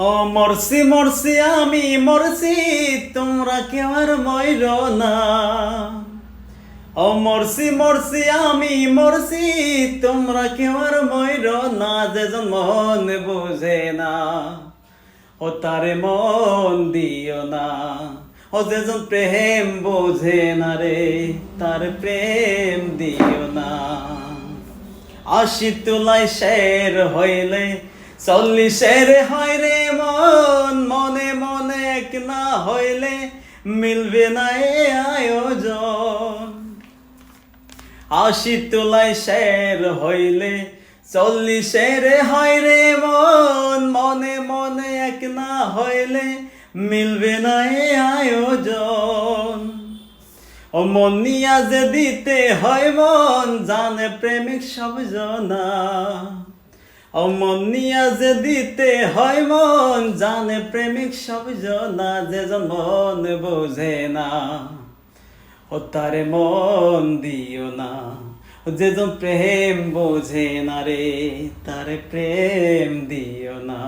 ও মরছি মরছি আমি মরছি, তোমরা কেউ আর মইর না। ও মরছি মরছি আমি মরছি, তোমরা কেউ আর মইর না। যেজন মন বুঝে না, ও তারে মন দিও না। ও যেজন প্রেম বোঝে না রে, তার প্রেম দিও না। 80 তোলায় শের হইলে 40 হয় রে মন। মনে মনে এক না হইলে মিলবে না এ আয়োজন। 80 তোলায় শের হইলে 40 হয় রে মন। মনে মনে এক না হইলে মিলবে না এ আয়োজন। ও মন নিয়া যে দিতে হয় মন, জানে প্রেমিক সব জনা। ও মন নিয়া যে দিতে হয় মন, জানে প্রেমিক সব জনা। যেজন মন বোঝে না, ও তারে মন দিও না। যেজন প্রেম বোঝে না রে, তারে প্রেম দিও না।